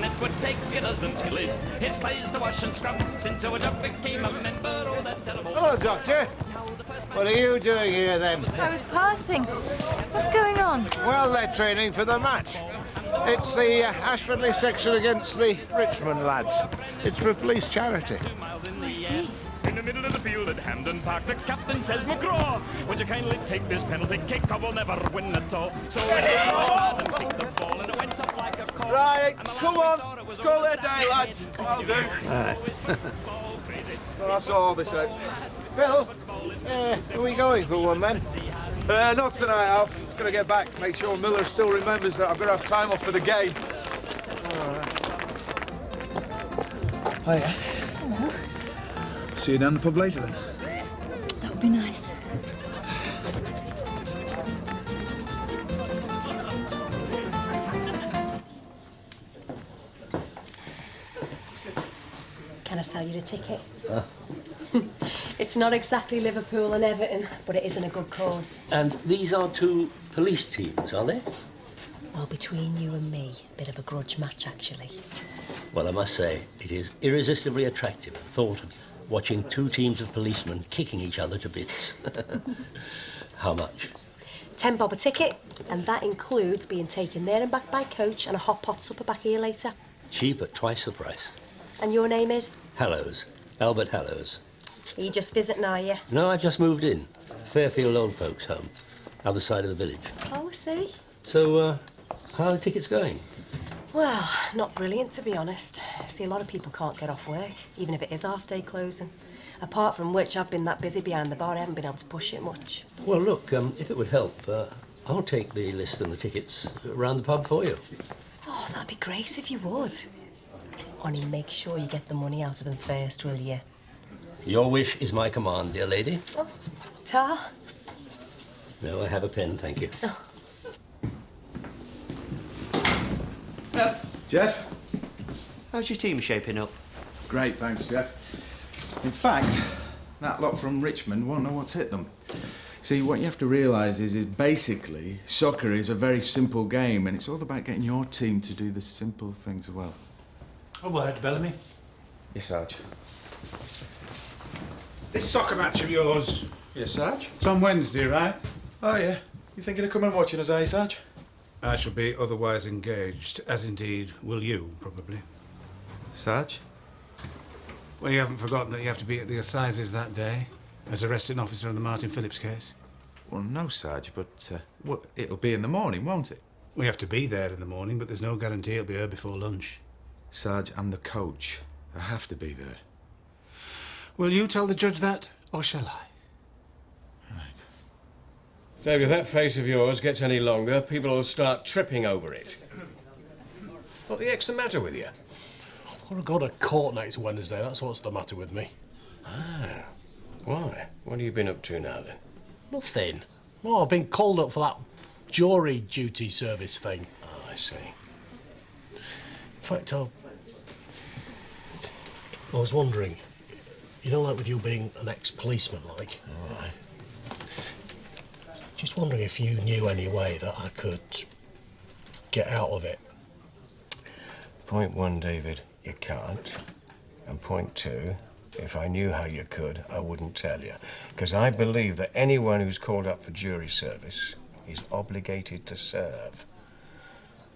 it would take a dozen skillies. His place to wash and scrub, since a job became a member. Oh, that terrible... Hello, Doctor. What are you doing here, then? I was passing. What's going on? Well, they're training for the match. It's the Ashfordley section against the Richmond lads. It's for police charity. I see. In the middle of the field at Hampden Park, the captain says, McGraw, would you kindly take this penalty kick? I will never win at all. So he and kicked the ball, and it went up like a cork. Right, come on, let's call it a day, lads. I'll do. Well, that's all they said. Bill, are we going for one, then? Not tonight, Alf. It's going to get back. Make sure Miller still remembers that I've got to have time off for the game. Oh, yeah. See you down the pub later, then. That would be nice. Can I sell you a ticket? It's not exactly Liverpool and Everton, but it is in a good cause. And these are two police teams, are they? Well, between you and me, bit of a grudge match, actually. Well, I must say, it is irresistibly attractive, the thought of watching two teams of policemen kicking each other to bits. How much? £10 a ticket, and that includes being taken there and back by coach and a hot pot supper back here later. Cheap at twice the price. And your name is? Hallows. Albert Hallows. Are you just visiting, are you? No, I've just moved in. Fairfield Old Folks Home. Other side of the village. Oh, I see. So, how are the tickets going? Well, not brilliant, to be honest. See, a lot of people can't get off work, even if it is half-day closing. Apart from which, I've been that busy behind the bar, I haven't been able to push it much. Well, look, if it would help, I'll take the list and the tickets round the pub for you. Oh, that'd be great if you would. Only make sure you get the money out of them first, will you? Your wish is my command, dear lady. Oh, Tar? No, I have a pen, thank you. Oh. Jeff? How's your team shaping up? Great, thanks, Jeff. In fact, that lot from Richmond won't know what's hit them. See, what you have to realise is basically soccer is a very simple game, and it's all about getting your team to do the simple things well. A word, Bellamy. Yes, Sarge. This soccer match of yours, Yes, Sarge? it's on Wednesday, right? Oh, yeah. You thinking of coming and watching us, eh, Sarge? I shall be otherwise engaged, as indeed will you, probably. Sarge? Well, you haven't forgotten that you have to be at the assizes that day as arresting officer in the Martin Phillips case? Well, no, Sarge, but it'll be in the morning, won't it? We have to be there in the morning, but there's no guarantee it'll be here before lunch. Sarge, I'm the coach. I have to be there. Will you tell the judge that, or shall I? Right. Dave, if that face of yours gets any longer, people will start tripping over it. What the heck's the matter with you? I've got to go to court next Wednesday, that's what's the matter with me. Ah, why? What have you been up to now, then? Nothing. Oh, I've been called up for that jury duty service thing. Oh, I see. In fact, I was wondering, you know, like with you being an ex-policeman, like. All right. Just wondering if you knew any way that I could get out of it. Point one, David, you can't. And point two, if I knew how you could, I wouldn't tell you. Because I believe that anyone who's called up for jury service is obligated to serve.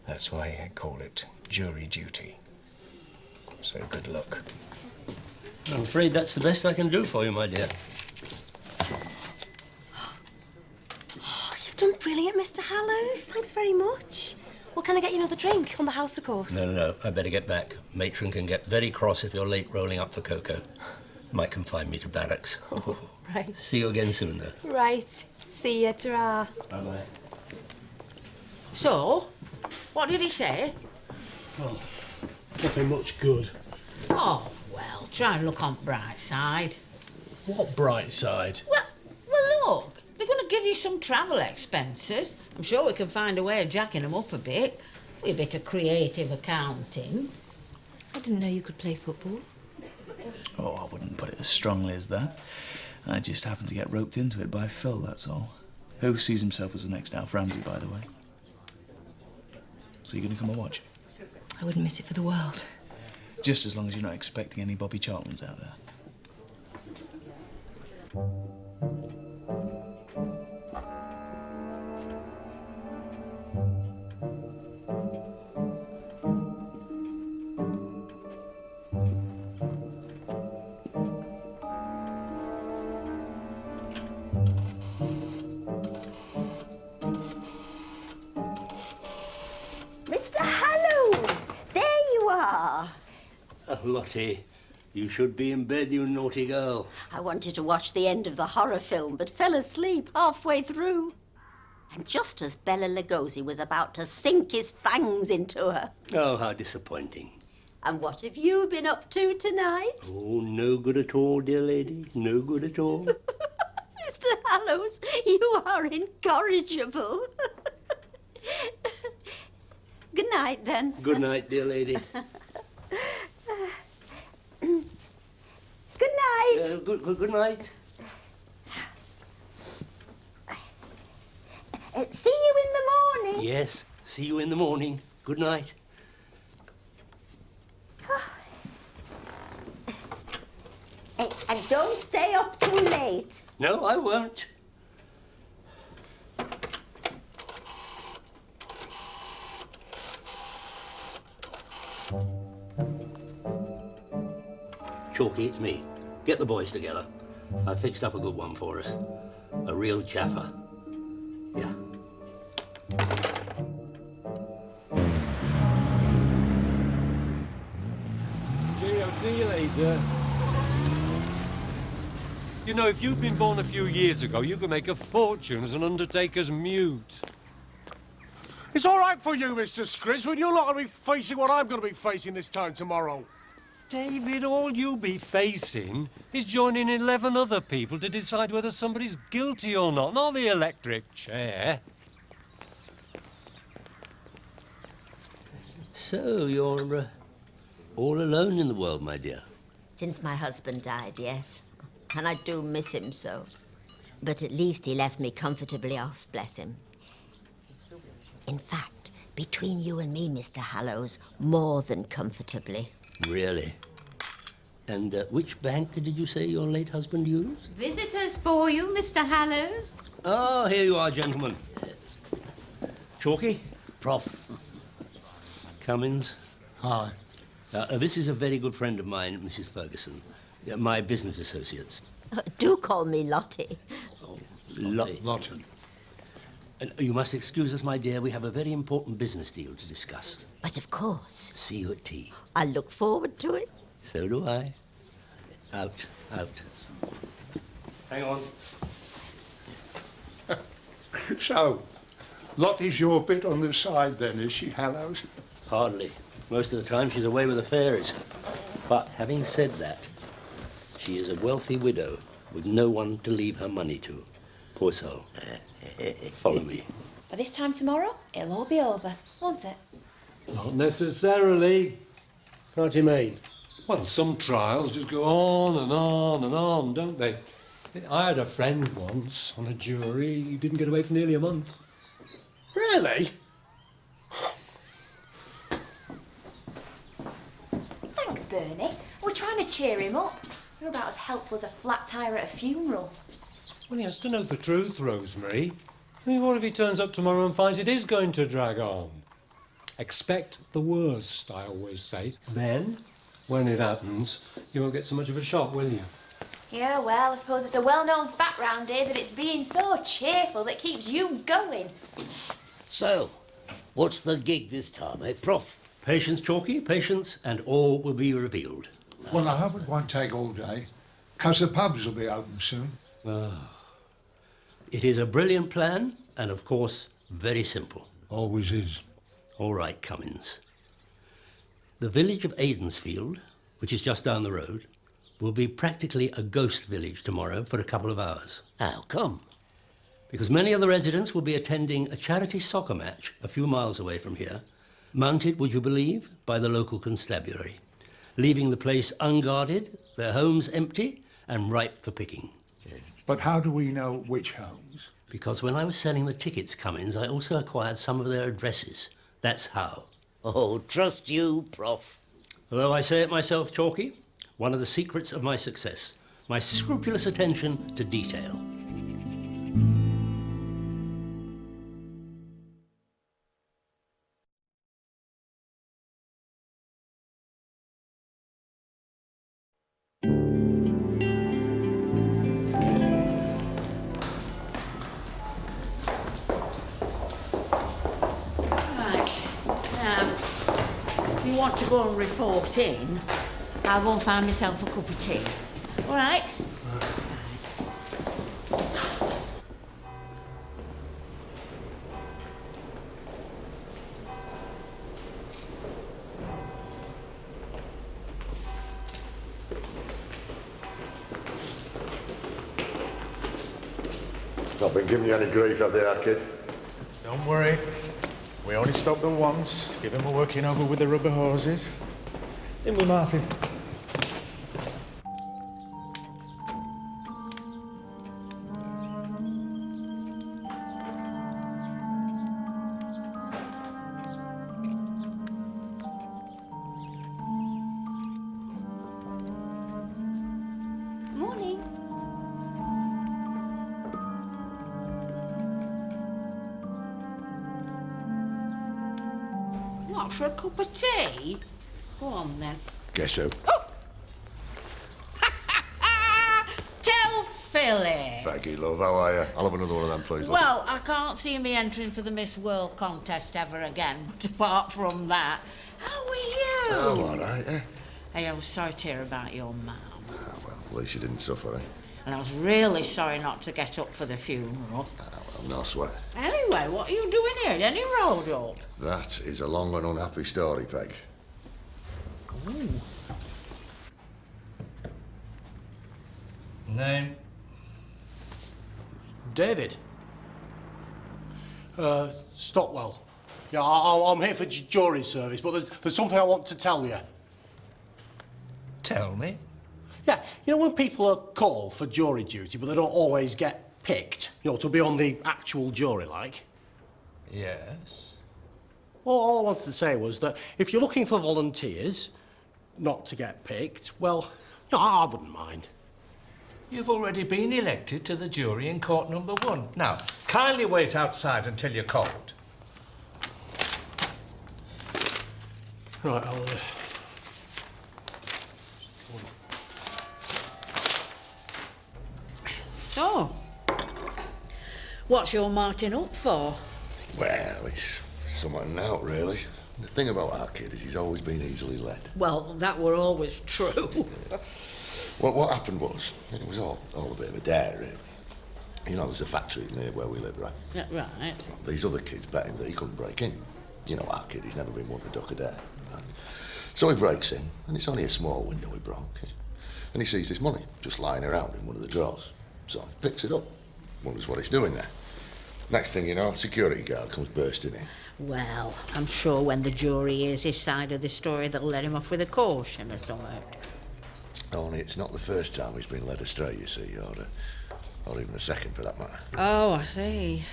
That's why I call it jury duty. So good luck. I'm afraid that's the best I can do for you, my dear. Oh, you've done brilliant, Mr. Hallows. Thanks very much. Well, can I get you another drink on the house, of course? No, I better get back. Matron can get very cross if you're late rolling up for cocoa. Might confine me to barracks. Oh, right. See you again soon, though. Right. See you, ta-ra. Bye-bye. So, what did he say? Well, nothing much good. Oh, well, try and look on the bright side. What bright side? Well, look, they're going to give you some travel expenses. I'm sure we can find a way of jacking them up a bit. With a bit of creative accounting. I didn't know you could play football. Oh, I wouldn't put it as strongly as that. I just happened to get roped into it by Phil, that's all. Who sees himself as the next Alf Ramsey, by the way? So you're going to come and watch? I wouldn't miss it for the world. Just as long as you're not expecting any Bobby Charltons out there. Mr. Hallows! There you are! Lottie, you should be in bed, you naughty girl. I wanted to watch the end of the horror film, but fell asleep halfway through. And just as Bela Lugosi was about to sink his fangs into her. Oh, how disappointing. And what have you been up to tonight? Oh, no good at all, dear lady. No good at all. Mr. Hallows, you are incorrigible. Good night, then. Good night, dear lady. Good night. Good night. See you in the morning. Yes, see you in the morning. Good night. And don't stay up too late. No, I won't. Chalky, it's me. Get the boys together. I fixed up a good one for us. A real jaffer. Yeah. Gee, I'll see you later. You know, if you'd been born a few years ago, you could make a fortune as an undertaker's mute. It's all right for you, Mr. Scrizz, when you're not going to be facing what I'm going to be facing this time tomorrow. David, all you'll be facing is joining 11 other people to decide whether somebody's guilty or not the electric chair. So, you're all alone in the world, my dear? Since my husband died, yes. And I do miss him so. But at least he left me comfortably off, bless him. In fact, between you and me, Mr. Hallows, more than comfortably. Really? And which bank did you say your late husband used? Visitors for you, Mr. Hallows. Oh, here you are, gentlemen. Chalky? Prof. Cummins? Hi. This is a very good friend of mine, Mrs. Ferguson. My business associates. Do call me Lottie. Oh, Lottie. And you must excuse us, my dear. We have a very important business deal to discuss. But of course. See you at tea. I look forward to it. So do I. Out. Hang on. So, Lottie's your bit on the side then, is she, Hallows? Hardly. Most of the time she's away with the fairies. But having said that, she is a wealthy widow with no one to leave her money to. Poor soul. Follow me. By this time tomorrow, it'll all be over, won't it? Not necessarily. What do you mean? Well, some trials just go on and on and on, don't they? I had a friend once on a jury. He didn't get away for nearly a month. Really? Thanks, Bernie. We're trying to cheer him up. You're about as helpful as a flat tire at a funeral. Well, he has to know the truth, Rosemary. I mean, what if he turns up tomorrow and finds it is going to drag on? Expect the worst, I always say. Then, when it happens, you won't get so much of a shock, will you? Yeah, well, I suppose it's a well-known fact round here that it's being so cheerful that keeps you going. So, what's the gig this time, eh, Prof? Patience, Chalky, patience, and all will be revealed. Well, I hope it won't take all day, because the pubs will be open soon. It is a brilliant plan, and of course, very simple. Always is. All right, Cummins. The village of Aidensfield, which is just down the road, will be practically a ghost village tomorrow for a couple of hours. How come? Because many of the residents will be attending a charity soccer match a few miles away from here, mounted, would you believe, by the local constabulary, leaving the place unguarded, their homes empty, and ripe for picking. But how do we know which homes? Because when I was selling the tickets, Cummins, I also acquired some of their addresses. That's how. Oh, trust you, Prof. Although I say it myself, Chalky, one of the secrets of my success, my scrupulous attention to detail. Right. Now, if you want to go and report in, I'll go and find myself a cup of tea. All right? Not been giving you any grief, have they, our kid? Don't worry. We only stopped them once to give him a working over with the rubber hoses. In with Martin. Morning. What, for a cup of tea? Go on then. Guess who? Tell Philip. Peggy, love, how are you? I'll have another one of them, please. love. Well, I can't see me entering for the Miss World contest ever again, but apart from that. How are you? Oh, all right, yeah. Hey, I was sorry to hear about your mum. Ah, well, at least you didn't suffer, eh? And I was really sorry not to get up for the funeral. Well, no sweat. Anyway, what are you doing here? Any road up? That is a long and unhappy story, Peg. Ooh. Name? David. Stockwell. Yeah, I'm here for jury service, but there's something I want to tell you. Tell me. Yeah, you know when people are called for jury duty, but they don't always get picked, you know, to be on the actual jury, like? Yes. Well, all I wanted to say was that if you're looking for volunteers, not to get picked, well, no, I wouldn't mind. You've already been elected to the jury in court number 1. Now, kindly wait outside until you're called. Right, I'll... So, what's your Martin up for? Well, it's something out, really. The thing about our kid is he's always been easily led. Well, that were always true. Well, what happened was, it was all a bit of a dare, really. You know, there's a factory near where we live, right? Yeah, right. Well, these other kids bet him that he couldn't break in. You know, our kid, he's never been one to duck a dare. Right? So he breaks in, and it's only a small window he broke. And he sees this money just lying around in one of the drawers. So he picks it up, wonders what it's doing there. Next thing you know, security guard comes bursting in. Well, I'm sure when the jury hears his side of the story, they'll let him off with a caution or something. Only it's not the first time he's been led astray, you see, or even a second for that matter. Oh, I see.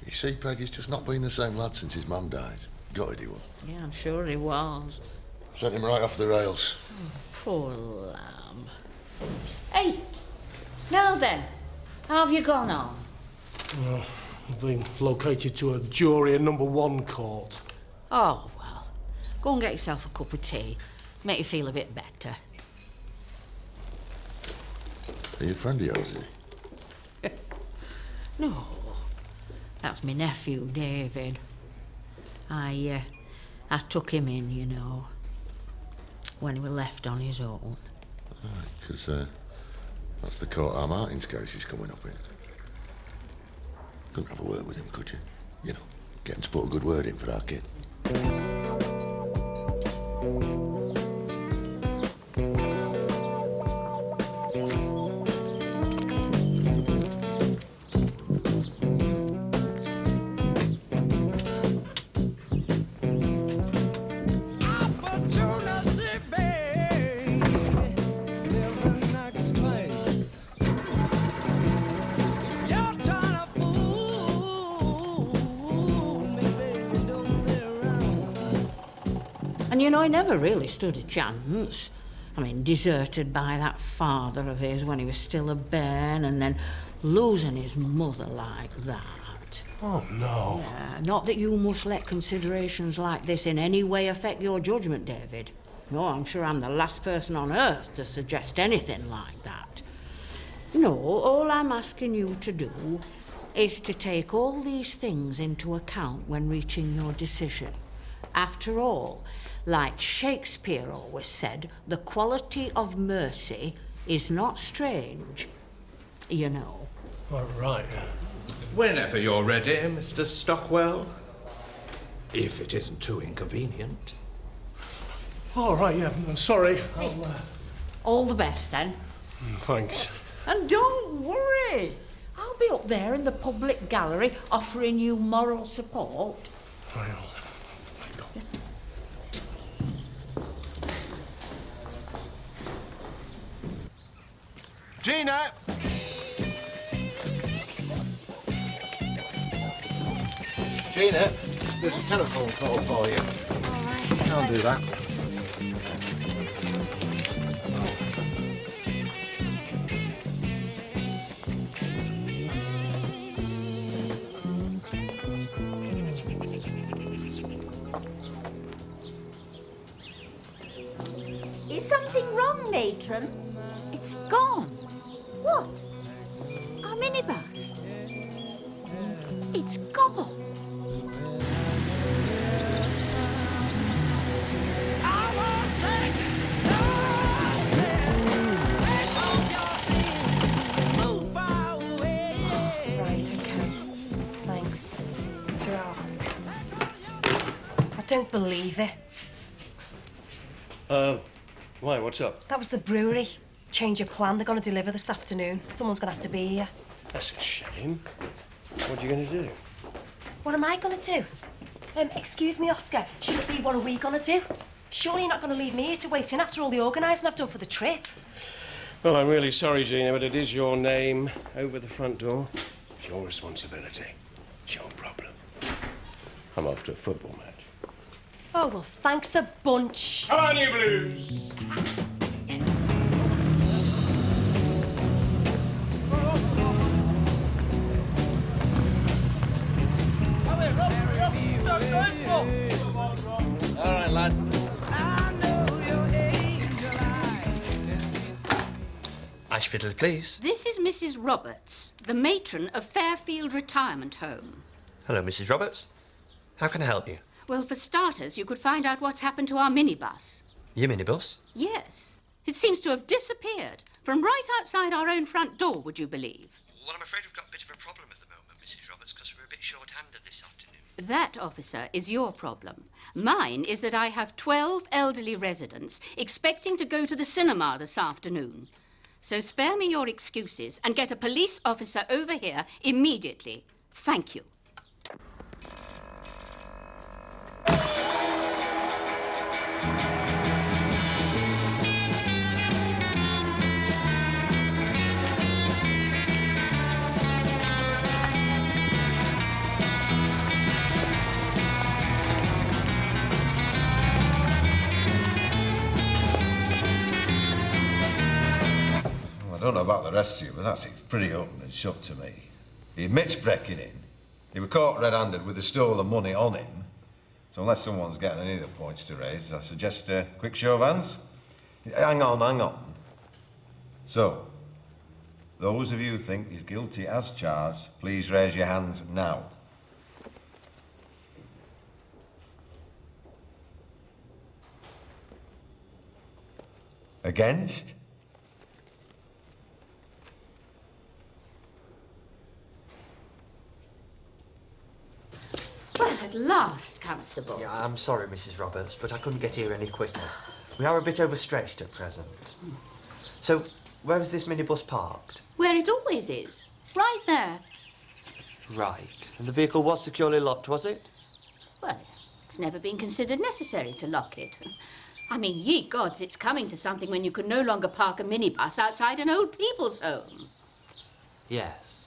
You see, Peg, he's just not been the same lad since his mum died. Gutted he was. Yeah, I'm sure he was. Sent him right off the rails. Oh, poor lamb. Hey, now then, how have you gone on? Well, I've been located to a jury in number 1 court. Oh, well, go and get yourself a cup of tea. Make you feel a bit better. Are you a friend of yours, is he? No, that's my nephew, David. I took him in, you know, when he was left on his own. Right, because that's the court our Martin's case he's coming up in. Couldn't have a word with him, could you? You know, get him to put a good word in for our kid. And, you know, he never really stood a chance. I mean, deserted by that father of his when he was still a bairn, and then losing his mother like that. Oh, no. Yeah, not that you must let considerations like this in any way affect your judgment, David. No, I'm sure I'm the last person on earth to suggest anything like that. No, all I'm asking you to do is to take all these things into account when reaching your decision. After all, like Shakespeare always said, the quality of mercy is not strange, you know. Oh, right. Whenever you're ready, Mr. Stockwell. If it isn't too inconvenient. All right, yeah, I'm sorry. All the best, then. Thanks. And don't worry. I'll be up there in the public gallery offering you moral support. Right. Gina! Gina, there's a telephone call for you. All right. I'll do that. Is something wrong, matron? It's gone. What? Our minibus. It's gone. Right, okay. Thanks. Ta-ra. I don't believe it. Why, what's up? That was the brewery. Change of plan. They're going to deliver this afternoon. Someone's going to have to be here. That's a shame. What are you going to do? What am I going to do? Excuse me, Oscar. Should it be what are we going to do? Surely you're not going to leave me here to wait in after all the organising I've done for the trip. Well, I'm really sorry, Gina, but it is your name over the front door. It's your responsibility. It's your problem. I'm off to a football match. Oh, well, thanks a bunch. Come on, you Blues! All right, lads. Ashfiddle, please. This is Mrs. Roberts, the matron of Fairfield Retirement Home. Hello, Mrs. Roberts. How can I help you? Well, for starters, you could find out what's happened to our minibus. Your minibus? Yes. It seems to have disappeared from right outside our own front door, would you believe? Well, I'm afraid we've got a bit of a problem at the moment, Mrs. Roberts, because we're a bit short-handed this afternoon. That, officer, is your problem. Mine is that I have 12 elderly residents expecting to go to the cinema this afternoon. So spare me your excuses and get a police officer over here immediately. Thank you. I don't know about the rest of you, but that seems pretty open and shut to me. He admits breaking in. He was caught red-handed with the stolen money on him. So unless someone's getting any other points to raise, I suggest a quick show of hands. Hang on. So, those of you who think he's guilty as charged, please raise your hands now. Against? Well, at last, Constable. Yeah, I'm sorry, Mrs. Roberts, but I couldn't get here any quicker. We are a bit overstretched at present. So, where is this minibus parked? Where it always is. Right there. Right. And the vehicle was securely locked, was it? Well, it's never been considered necessary to lock it. I mean, ye gods, it's coming to something when you can no longer park a minibus outside an old people's home. Yes.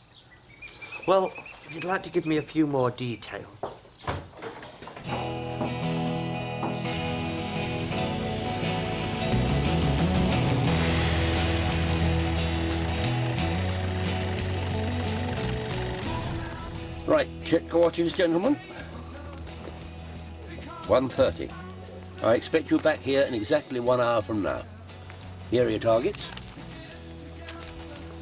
Well, if you'd like to give me a few more details. Right, check your watches, gentlemen. 1:30. I expect you back here in exactly 1 hour from now. Here are your targets.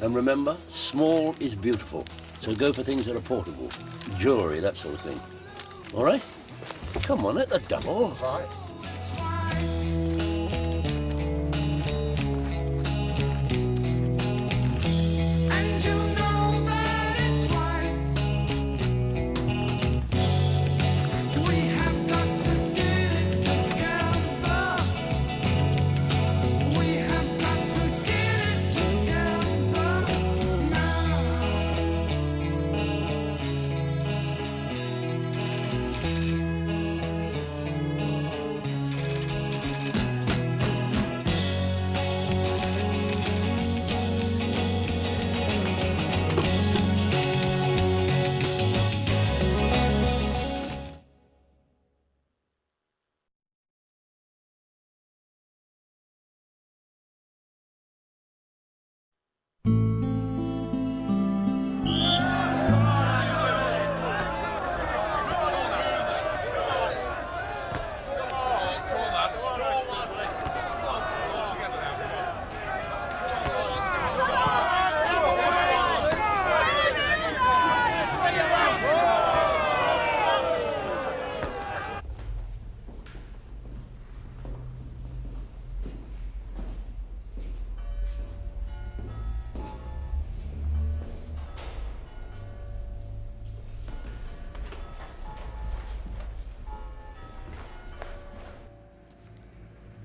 And remember, small is beautiful. So go for things that are portable. Jewellery, that sort of thing. All right? Come on, at the double. Right.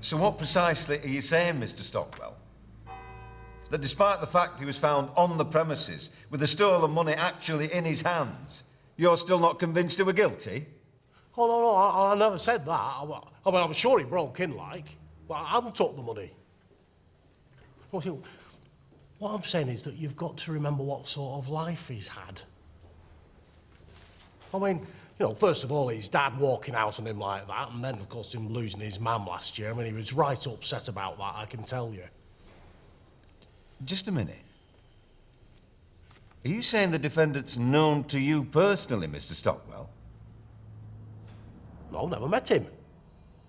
So what precisely are you saying, Mr. Stockwell? That despite the fact he was found on the premises with the stolen money actually in his hands, you're still not convinced he were guilty? Oh, no, I never said that. I mean, I'm sure he broke in, like. But I haven't took the money. Well, see, what I'm saying is that you've got to remember what sort of life he's had. I mean, you know, first of all, his dad walking out on him like that, and then, of course, him losing his mum last year. I mean, he was right upset about that, I can tell you. Just a minute. Are you saying the defendant's known to you personally, Mr. Stockwell? No, never met him.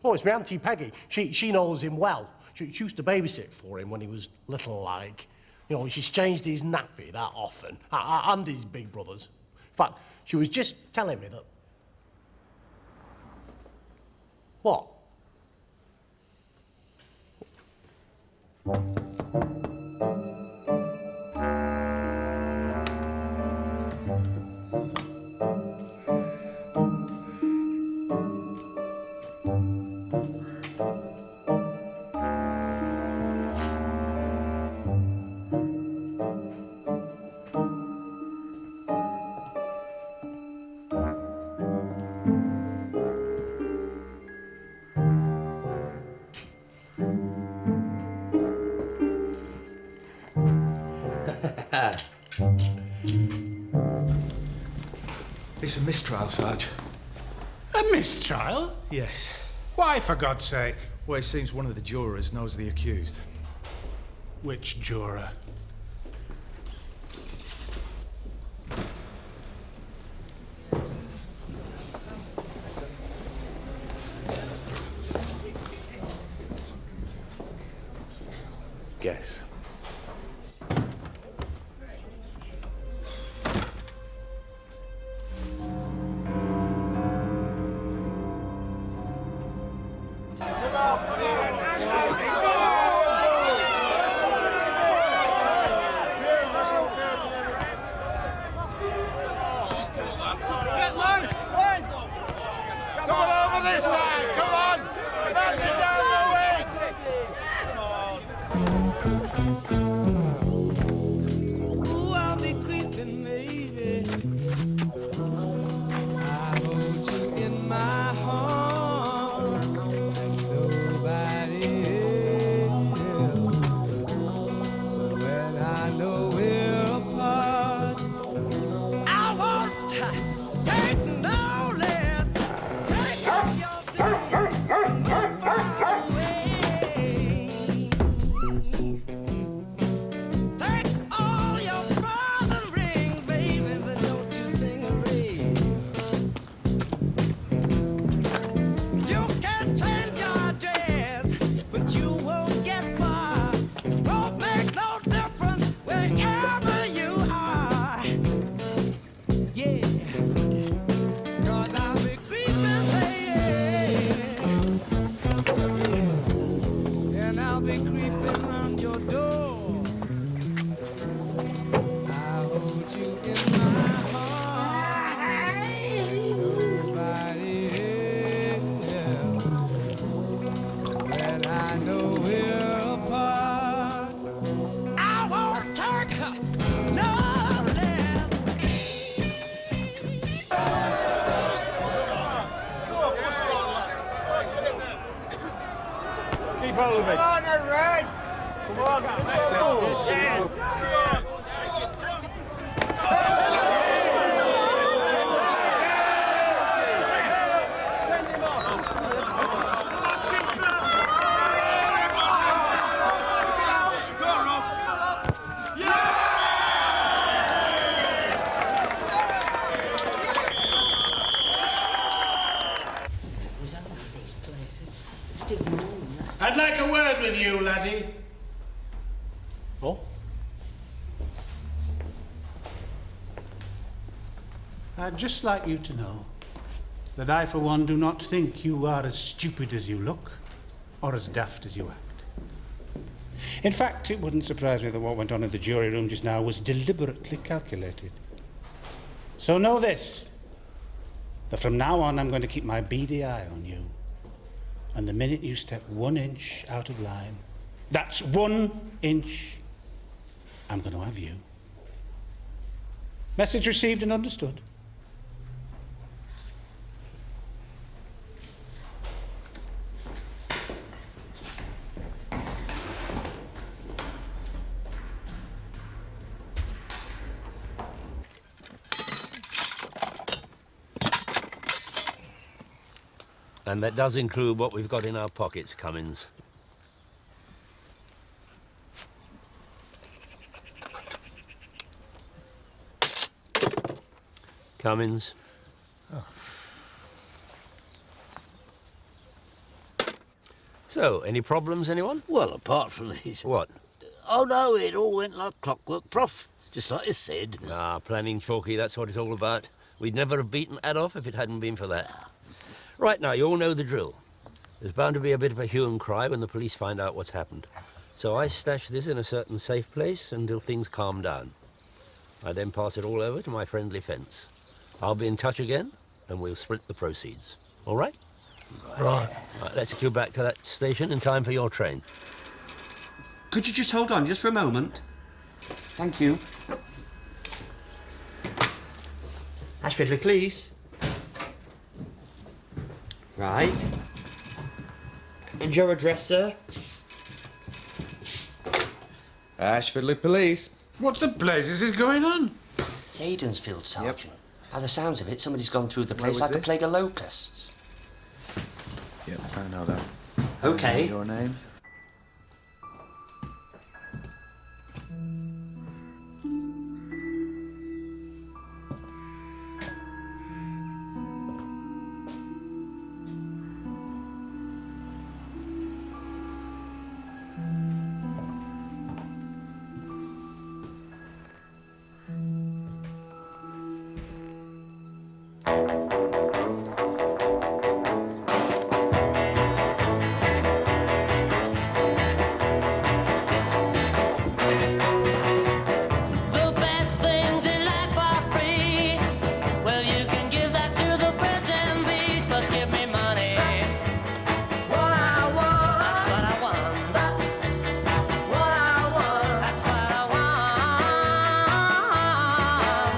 Oh, it's my Auntie Peggy. She knows him well. She used to babysit for him when he was little, like. You know, she's changed his nappy that often, and his big brother's. In fact, she was just telling me that... What? It's a mistrial, Sarge. A mistrial? Yes. Why, for God's sake? Well, it seems one of the jurors knows the accused. Which juror? Guess. Take all your frozen rings, baby. knocking on your door. I hold you in my heart. Nobody else. When I know we're apart, I won't take no less. Keep hold of it. Come on, then, Red. Come on. I'd like a word with you, laddie. Oh? I'd just like you to know that I, for one, do not think you are as stupid as you look or as daft as you act. In fact, it wouldn't surprise me that what went on in the jury room just now was deliberately calculated. So know this, that from now on I'm going to keep my beady eye on you. And the minute you step 1 inch out of line, that's 1 inch, I'm going to have you. Message received and understood. And that does include what we've got in our pockets, Cummins. Cummins. Oh. So, any problems, anyone? Well, apart from these. What? Oh, no, it all went like clockwork, Prof. Just like you said. Ah, planning, Chalky, that's what it's all about. We'd never have beaten Adolf if it hadn't been for that. Right now, you all know the drill. There's bound to be a bit of a hue and cry when the police find out what's happened. So I stash this in a certain safe place until things calm down. I then pass it all over to my friendly fence. I'll be in touch again, and we'll split the proceeds. All right? Right. Right, let's queue back to that station in time for your train. Could you just hold on just for a moment? Thank you. Ashfordley, please. Right. And your address, sir? Ashfordley Police. What the blazes is going on? It's Aidensfield, Sergeant. By the sounds of it, somebody's gone through the place was like a this? plague of locusts. Yep, I know that. Okay. Your name? The best things in life are free. Well, you can give that to the birds and bees, but give me money. That's what I want. That's what I want. That's what I want. That's what I want.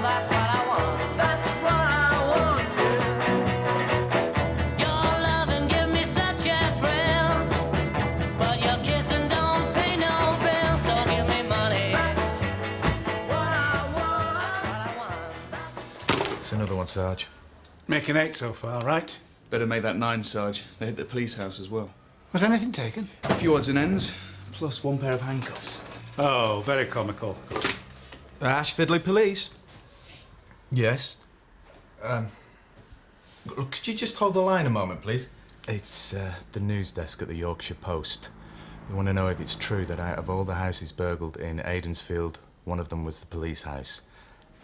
That's what I want. That's what I want. Your loving give me such a thrill, but your kissing don't pay no bill, so give me money. It's another one, Sarge. Making 8 so far, right? Better make that 9, Sarge. They hit the police house as well. Was anything taken? A few odds and ends, plus 1 pair of handcuffs. Oh, very comical. Ashfordley Police. Yes? Look, could you just hold the line a moment, please? It's the news desk at the Yorkshire Post. They want to know if it's true that out of all the houses burgled in Aidensfield, one of them was the police house,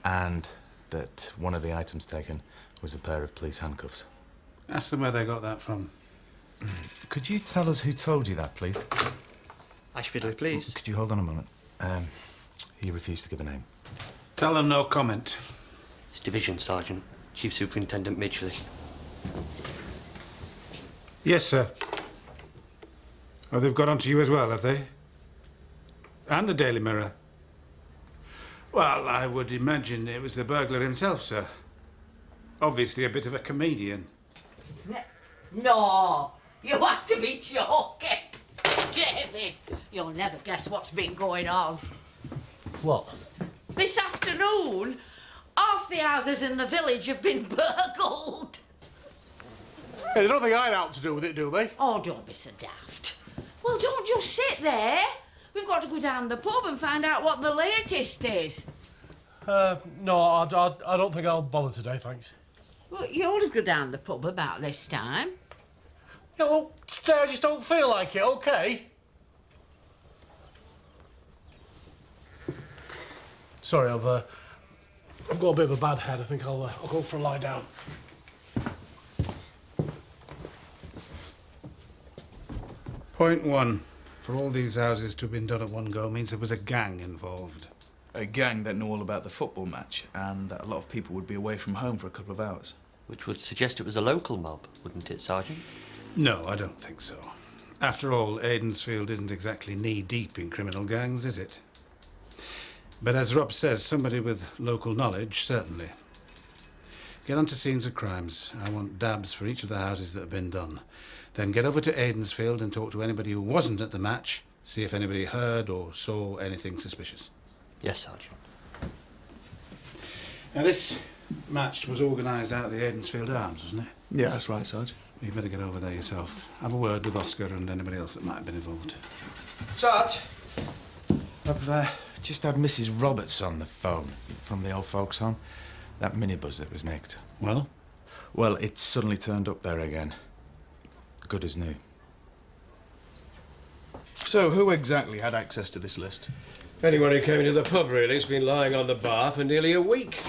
and that one of the items taken was a pair of police handcuffs. Ask them where they got that from. Could you tell us who told you that, please? Ashfordley, please. Could you hold on a moment? He refused to give a name. Tell them no comment. It's Division Sergeant, Chief Superintendent Midgley. Yes, sir. Oh, they've got onto you as well, have they? And the Daily Mirror. Well, I would imagine it was the burglar himself, sir. Obviously a bit of a comedian. No, you have to be joking. David, you'll never guess what's been going on. What? This afternoon, half the houses in the village have been burgled. Hey, they don't think I had out to do with it, do they? Oh, don't be so daft. Well, don't just sit there. We've got to go down the pub and find out what the latest is. No, I don't think I'll bother today, thanks. Well, you always go down the pub about this time. Yeah, well, today I just don't feel like it, okay? Sorry, I've got a bit of a bad head. I think I'll go for a lie down. Point one. For all these houses to have been done at one go means there was a gang involved. A gang that knew all about the football match and that a lot of people would be away from home for a couple of hours. Which would suggest it was a local mob, wouldn't it, Sergeant? No, I don't think so. After all, Aidensfield isn't exactly knee-deep in criminal gangs, is it? But as Rob says, somebody with local knowledge, certainly. Get onto scenes of crimes. I want dabs for each of the houses that have been done. Then get over to Aidensfield and talk to anybody who wasn't at the match, see if anybody heard or saw anything suspicious. Yes, Sergeant. Now, this match was organised out at the Aidensfield Arms, wasn't it? Yeah, that's right, Sarge. You better get over there yourself. Have a word with Oscar and anybody else that might have been involved. Sarge! I've just had Mrs. Roberts on the phone from the old folks' home. That minibus that was nicked. Well? Well, it's suddenly turned up there again. Good as new. So, who exactly had access to this list? Anyone who came into the pub, really. It's been lying on the bar for nearly a week.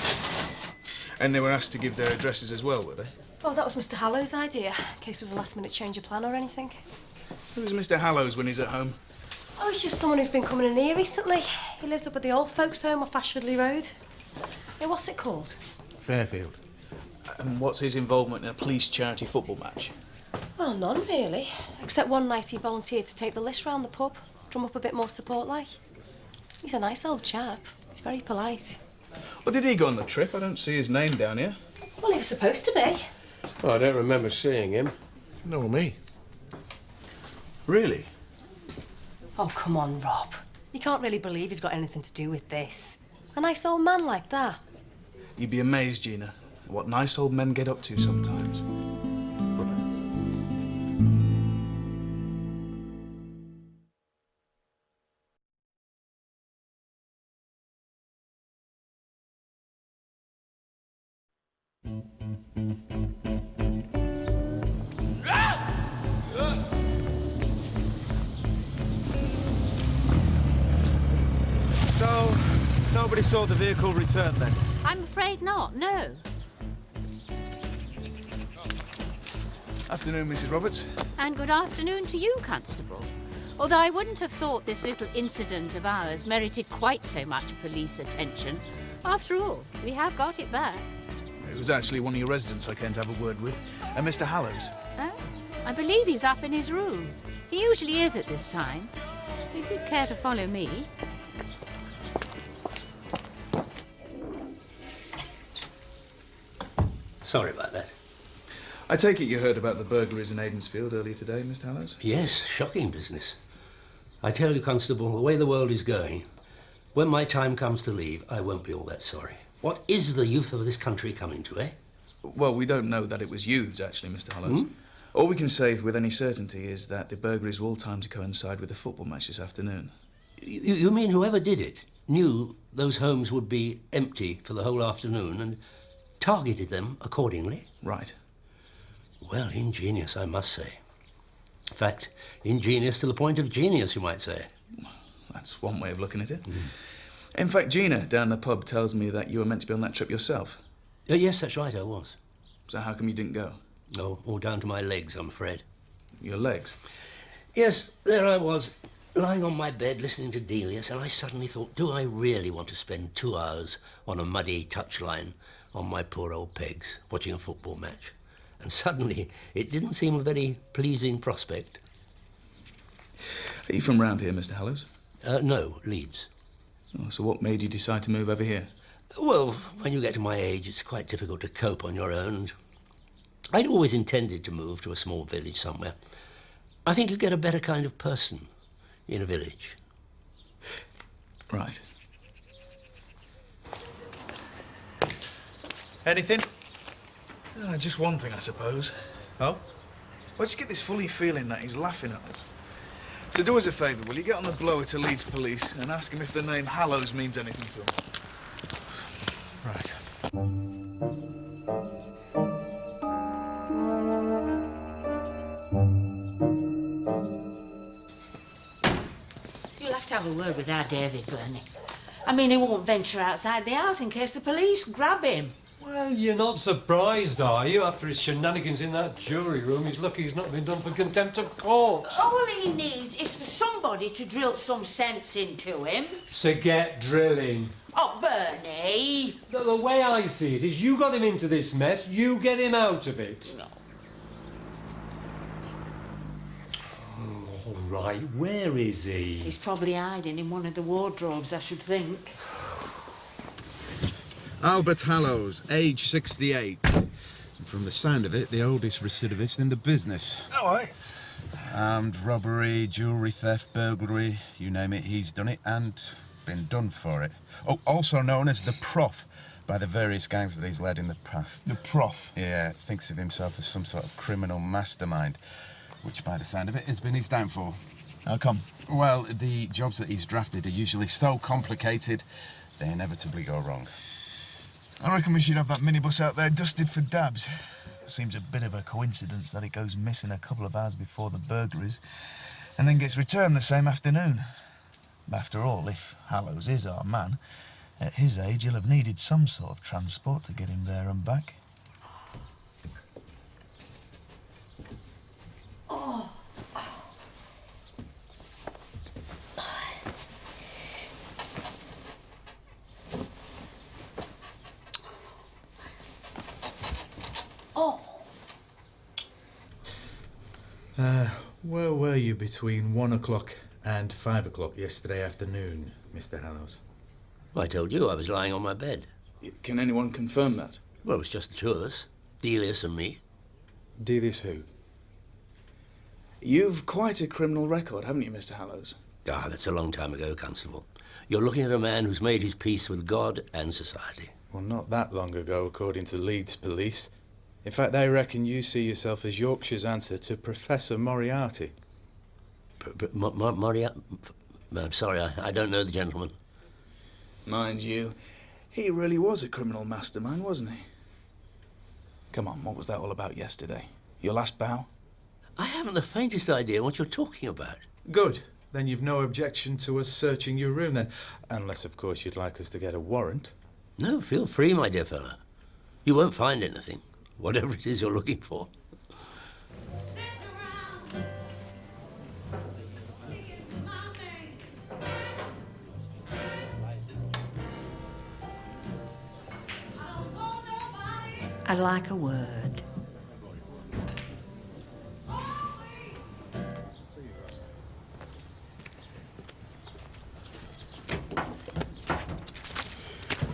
And they were asked to give their addresses as well, were they? Oh, that was Mr. Hallow's idea, in case there was a last-minute change of plan or anything. Who's Mr. Hallows when he's at home? Oh, he's just someone who's been coming in here recently. He lives up at the old folks' home off Ashfordley Road. Yeah, what's it called? Fairfield. And what's his involvement in a police charity football match? Well, none really. Except one night he volunteered to take the list round the pub, drum up a bit more support like. He's a nice old chap. He's very polite. Well, did he go on the trip? I don't see his name down here. Well, he was supposed to be. Oh, I don't remember seeing him. No, me. Really? Oh, come on, Rob. You can't really believe he's got anything to do with this. A nice old man like that. You'd be amazed, Gina, at what nice old men get up to sometimes. So, nobody saw the vehicle return then? I'm afraid not, no. Afternoon, Mrs. Roberts. And good afternoon to you, Constable. Although I wouldn't have thought this little incident of ours merited quite so much police attention. After all, we have got it back. It was actually one of your residents I came to have a word with, Mr. Hallows. Oh, I believe he's up in his room. He usually is at this time. If you'd care to follow me. Sorry about that. I take it you heard about the burglaries in Aidensfield earlier today, Mr. Hallows? Yes, shocking business. I tell you, Constable, the way the world is going, when my time comes to leave, I won't be all that sorry. What is the youth of this country coming to, eh? Well, we don't know that it was youths, actually, Mr. Hallows. All we can say with any certainty is that the burglaries were all timed to coincide with the football match this afternoon. You mean whoever did it knew those homes would be empty for the whole afternoon and targeted them accordingly? Right. Well, ingenious, I must say. In fact, ingenious to the point of genius, you might say. That's one way of looking at it. In fact, Gina down the pub tells me that you were meant to be on that trip yourself. Yes, that's right, I was. So how come you didn't go? Oh, all down to my legs, I'm afraid. Your legs? Yes, there I was, lying on my bed listening to Delius, and I suddenly thought, do I really want to spend 2 hours on a muddy touchline on my poor old pegs, watching a football match? And suddenly, it didn't seem a very pleasing prospect. Are you from round here, Mr. Hallows? No, Leeds. Oh, so what made you decide to move over here? Well, when you get to my age, it's quite difficult to cope on your own. And I'd always intended to move to a small village somewhere. I think you get a better kind of person in a village. Right. Anything? Just one thing, I suppose. Oh? I just get this funny feeling that he's laughing at us. So do us a favour, will you get on the blower to Leeds Police and ask him if the name Hallows means anything to him? Right. You'll have to have a word with our David, Bernie. I mean, he won't venture outside the house in case the police grab him. Well, you're not surprised, are you? After his shenanigans in that jury room, he's lucky he's not been done for contempt of court. All he needs is for somebody to drill some sense into him. To get drilling. Oh, Bernie! The way I see it is you got him into this mess, you get him out of it. No. All right, where is he? He's probably hiding in one of the wardrobes, I should think. Albert Hallows, age 68. And from the sound of it, the oldest recidivist in the business. Oh, aye. Armed robbery, jewellery theft, burglary, you name it, he's done it and been done for it. Oh, also known as the Prof by the various gangs that he's led in the past. The Prof? Yeah, thinks of himself as some sort of criminal mastermind, which by the sound of it has been his downfall. How come? Well, the jobs that he's drafted are usually so complicated, they inevitably go wrong. I reckon we should have that minibus out there dusted for dabs. Seems a bit of a coincidence that it goes missing a couple of hours before the burglaries and then gets returned the same afternoon. After all, if Hallows is our man, at his age he'll have needed some sort of transport to get him there and back. Oh. Oh. Where were you between 1 o'clock and 5 o'clock yesterday afternoon, Mr. Hallows? I told you I was lying on my bed. Can anyone confirm that? Well, it was just the two of us, Delius and me. Delius who? You've quite a criminal record, haven't you, Mr. Hallows? Ah, that's a long time ago, Constable. You're looking at a man who's made his peace with God and society. Well, not that long ago, according to Leeds Police. In fact, they reckon you see yourself as Yorkshire's answer to Professor Moriarty. Moriarty? I'm sorry, I don't know the gentleman. Mind you, he really was a criminal mastermind, wasn't he? Come on, what was that all about yesterday? Your last bow? I haven't the faintest idea what you're talking about. Good. Then you've no objection to us searching your room, then. Unless, of course, you'd like us to get a warrant. No, feel free, my dear fellow. You won't find anything, whatever it is you're looking for. I'd like a word.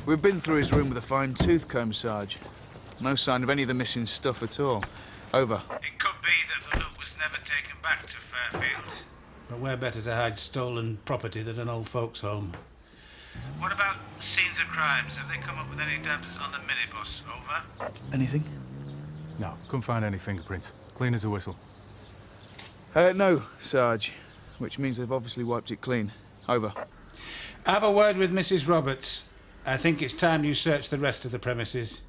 We've been through his room with a fine-tooth comb, Sarge. No sign of any of the missing stuff at all. Over. It could be that the loot was never taken back to Fairfield. But where better to hide stolen property than an old folks' home? What about scenes of crimes? Have they come up with any dabs on the minibus? Over? Anything? No, couldn't find any fingerprints. Clean as a whistle. No, Sarge. Which means they've obviously wiped it clean. Over. Have a word with Mrs. Roberts. I think it's time you search the rest of the premises.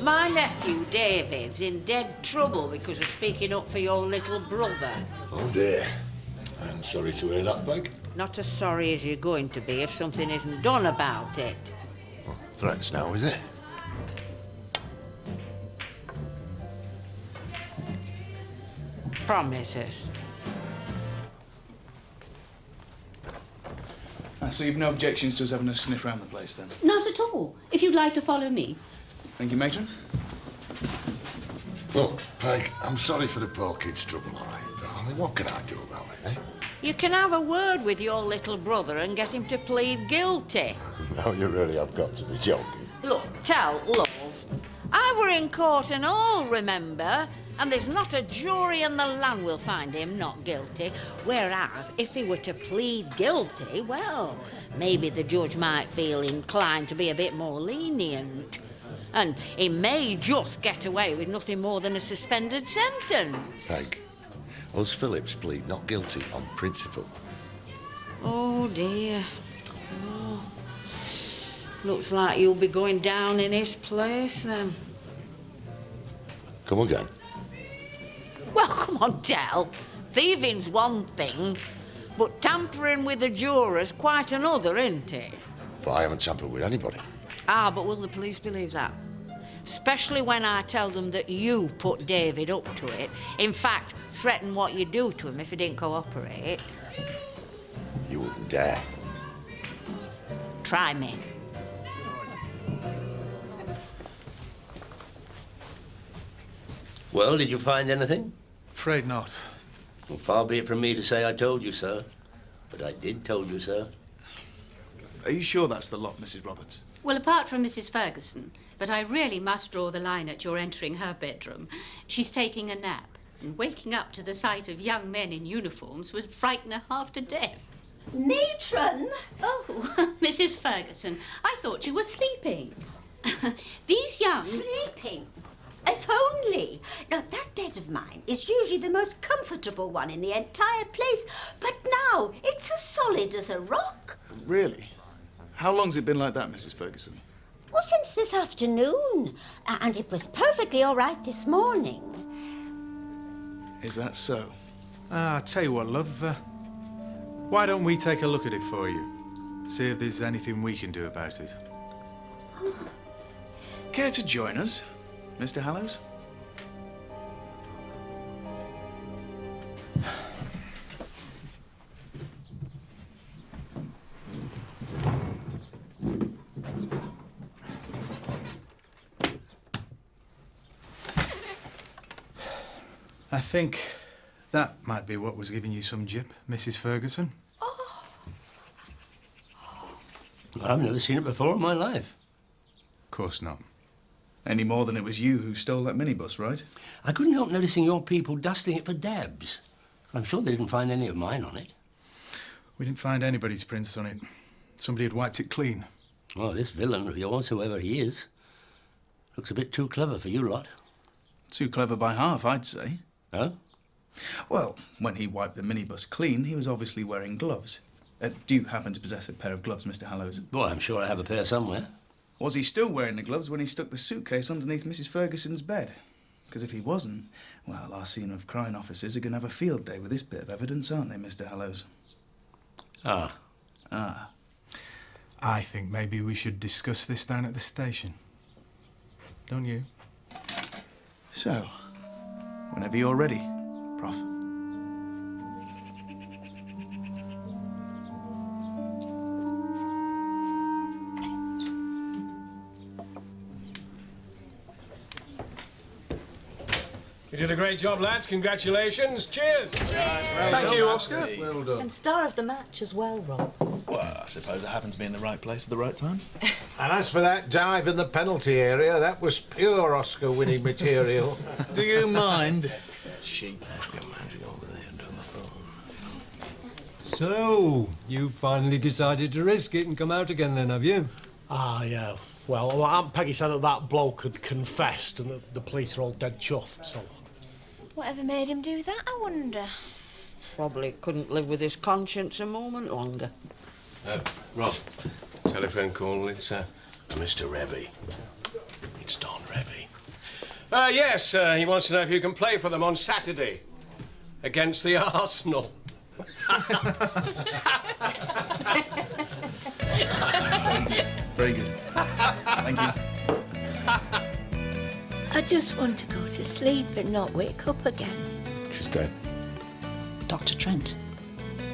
My nephew David's in dead trouble because of speaking up for your little brother. Oh dear. I'm sorry to hear that, Peg. Not as sorry as you're going to be if something isn't done about it. Well, threats now, is it? Promises. So you've no objections to us having a sniff around the place, then? Not at all. If you'd like to follow me. Thank you, Matron. Look, Peg, I'm sorry for the poor kid's trouble, all right? I mean, what can I do about it, eh? You can have a word with your little brother and get him to plead guilty. Now you really have got to be joking. Look, tell, love, I were in court and all, remember? And there's not a jury in the land will find him not guilty. Whereas, if he were to plead guilty, well, maybe the judge might feel inclined to be a bit more lenient. And he may just get away with nothing more than a suspended sentence. Peg, us Phillips plead not guilty on principle. Oh, dear. Oh. Looks like you'll be going down in his place, then. Come again. Well, come on, Del. Thieving's one thing, but tampering with the jurors quite another, isn't it? But I haven't tampered with anybody. Ah, but will the police believe that? Especially when I tell them that you put David up to it. In fact, threaten what you'd do to him if he didn't cooperate. You wouldn't dare. Try me. Well, did you find anything? Afraid not. Well, far be it from me to say I told you so. But I did tell you so. Are you sure that's the lot, Mrs. Roberts? Well, apart from Mrs. Ferguson, but I really must draw the line at your entering her bedroom. She's taking a nap, and waking up to the sight of young men in uniforms would frighten her half to death. Matron! Oh, Mrs. Ferguson, I thought you were sleeping. These young... Sleeping? If only. Now, that bed of mine is usually the most comfortable one in the entire place, but now it's as solid as a rock. Really? How long's it been like that, Mrs. Ferguson? Well, since this afternoon. And it was perfectly all right this morning. Is that so? I'll tell you what, love. Why don't we take a look at it for you? See if there's anything we can do about it. Care to join us, Mr. Hallows? I think that might be what was giving you some jip, Mrs. Ferguson. I've never seen it before in my life. Of course not. Any more than it was you who stole that minibus, right? I couldn't help noticing your people dusting it for dabs. I'm sure they didn't find any of mine on it. We didn't find anybody's prints on it. Somebody had wiped it clean. Oh, this villain of yours, whoever he is, looks a bit too clever for you lot. Too clever by half, I'd say. Oh? Well, when he wiped the minibus clean, he was obviously wearing gloves. Do you happen to possess a pair of gloves, Mr. Hallows? Well, I'm sure I have a pair somewhere. Was he still wearing the gloves when he stuck the suitcase underneath Mrs. Ferguson's bed? Because if he wasn't, well, our scene of crime officers are going to have a field day with this bit of evidence, aren't they, Mr. Hallows? Ah. Ah. I think maybe we should discuss this down at the station. Don't you? So, whenever you're ready, Prof. You did a great job, lads. Congratulations. Cheers. Thank you, Oscar. Well done. And star of the match as well, Rob. Well, I suppose I happen to be in the right place at the right time. And as for that dive in the penalty area, that was pure Oscar-winning material. Do you mind? Cheek. So, you finally decided to risk it and come out again then, have you? Ah, yeah. Well, Aunt Peggy said that that bloke had confessed and that the police are all dead chuffed, so... Whatever made him do that, I wonder? Probably couldn't live with his conscience a moment longer. Rob, telephone call. It's Mr. Revy. It's Don Revy. Yes, he wants to know if you can play for them on Saturday against the Arsenal. Very good. Thank you. I just want to go to sleep and not wake up again. She's dead. Dr. Trent.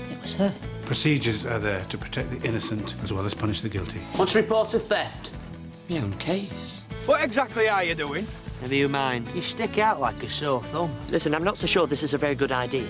It was her. Procedures are there to protect the innocent as well as punish the guilty. Want to report a theft? My own case. What exactly are you doing? Never you mind. You stick out like a sore thumb. Listen, I'm not so sure this is a very good idea.